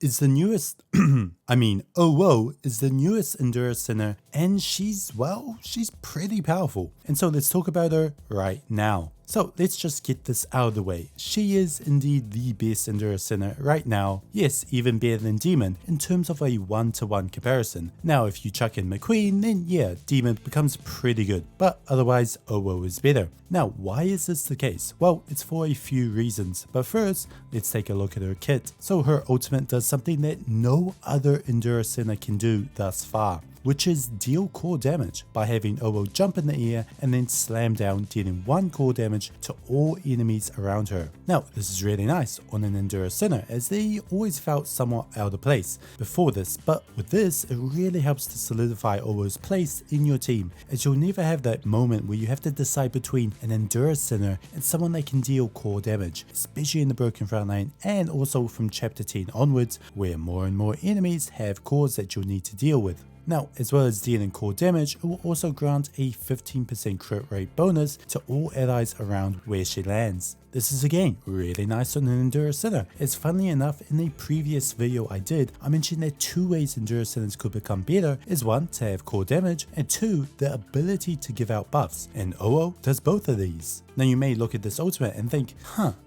is the newest, Owo is the newest Endura Sinner, and she's pretty powerful. And so let's talk about her right now. So let's just get this out of the way. She is indeed the best Endura Sinner right now. Yes, even better than Demon in terms of a one-to-one comparison. Now if you chuck in McQueen, then yeah, Demon becomes pretty good, but otherwise Owo is better. Now why is this the case? Well, it's for a few reasons, but first let's take a look at her kit. So her ultimate does something that no other Endura Sinner can do thus far, which is deal core damage by having Owo jump in the air and then slam down, dealing 1 core damage to all enemies around her. Now this is really nice on an Endura Sinner, as they always felt somewhat out of place before this, but with this it really helps to solidify Owo's place in your team, as you'll never have that moment where you have to decide between an Endura Sinner and someone that can deal core damage, especially in the Broken Frontline and also from chapter 10 onwards, where more and more enemies have cores that you'll need to deal with. Now, as well as dealing core damage, it will also grant a 15% crit rate bonus to all allies around where she lands. This is again really nice on an Endura Sinner, as funnily enough in a previous video I did, I mentioned that 2 ways Endura Sinners could become better is 1 to have core damage and 2 the ability to give out buffs, and Owo does both of these. Now you may look at this ultimate and think,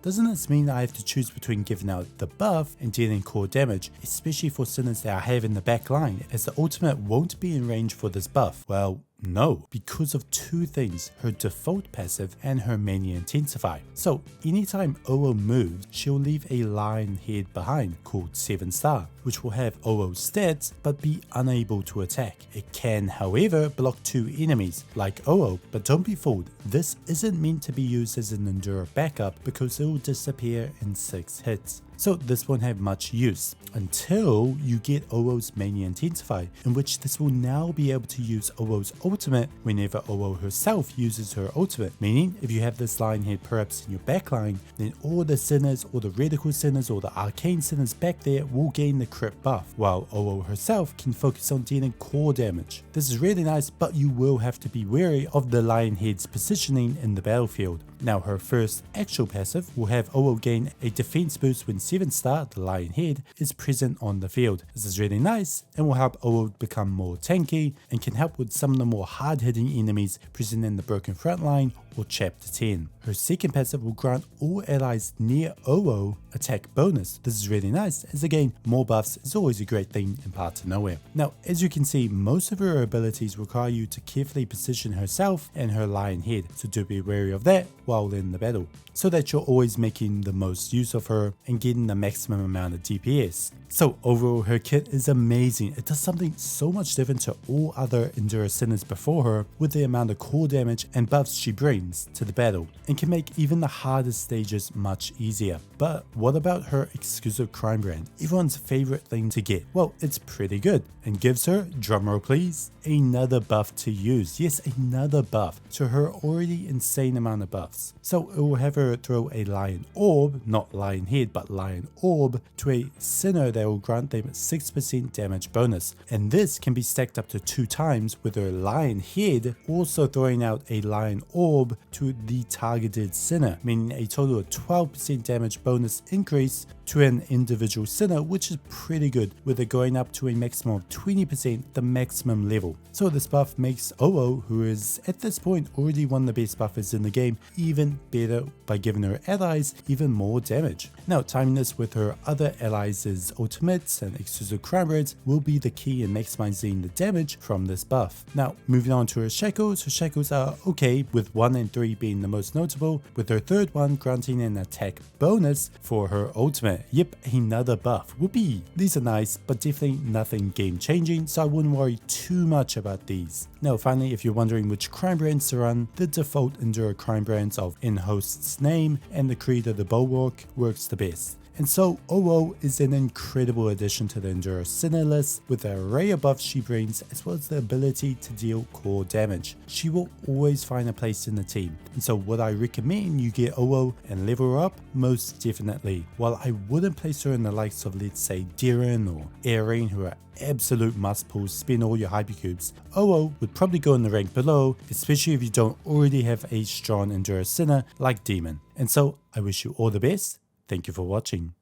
doesn't this mean I have to choose between giving out the buff and dealing core damage, especially for Sinners that I have in the back line, as the ultimate won't be in range for this buff? Well, no, because of 2 things, her default passive and her mania intensify. So anytime Owo moves, she'll leave a lion head behind called 7 star, which will have Owo's stats but be unable to attack. It can however block 2 enemies like Owo, but don't be fooled, this isn't meant to be used as an Endura backup because it will disappear in 6 hits. So this won't have much use until you get Owo's mania intensify, in which this will now be able to use Owo's ultimate whenever Owo herself uses her ultimate, meaning if you have this lion head perhaps in your backline, then all the Sinners or the Radical Sinners or the Arcane Sinners back there will gain the crit buff, while Owo herself can focus on dealing core damage. This is really nice, but you will have to be wary of the lion head's positioning in the battlefield. Now her first actual passive will have Owo gain a defense boost when 7 star, the lion head, is present on the field. This is really nice and will help Owo become more tanky and can help with some of the more hard hitting enemies present in the Broken Frontline or chapter 10. Her second passive will grant all allies near Owo attack bonus. This is really nice, as again more buffs is always a great thing in Path to Nowhere. Now as you can see, most of her abilities require you to carefully position herself and her lion head, so do be wary of that while in the battle, so that you're always making the most use of her and getting the maximum amount of DPS. So overall her kit is amazing. It does something so much different to all other Endura Sinners before her, with the amount of core damage and buffs she brings to the battle, and can make even the hardest stages much easier. But what about her exclusive crime brand, everyone's favorite thing to get? Well, it's pretty good and gives her, drumroll please, another buff to use. Yes, another buff to her already insane amount of buffs. So it will have her throw a lion orb, not lion head but lion orb, to a Sinner that will grant them 6% damage bonus, and this can be stacked up to 2 times, with her lion head also throwing out a lion orb to the targeted Sinner, meaning a total of 12% damage bonus increase to an individual Sinner, which is pretty good, with it going up to a maximum of 20%, the maximum level. So this buff makes Owo, who is at this point already one of the best buffers in the game, even better by giving her allies even more damage. Now timing this with her other allies' ultimates and exclusive crime rates will be the key in maximizing the damage from this buff. Now moving on to her shackles are okay, with 1 and 3 being the most notable, with her third one granting an attack bonus for her ultimate. Yep, another buff. Whoopee! These are nice, but definitely nothing game changing, so I wouldn't worry too much about these. Now finally, if you're wondering which crime brands to run, the default Endura crime brands of In-Host's Name and the Creed of the Bulwark works the best. And so Owo is an incredible addition to the Endura Sinner list, with the array of buffs she brings as well as the ability to deal core damage. She will always find a place in the team, and so would I recommend you get Owo and level her up? Most definitely. While I wouldn't place her in the likes of, let's say, Darren or Erin, who are absolute must pulls, spin all your hypercubes, Owo would probably go in the rank below, especially if you don't already have a strong Endura Sinner like Demon. And so I wish you all the best. Thank you for watching.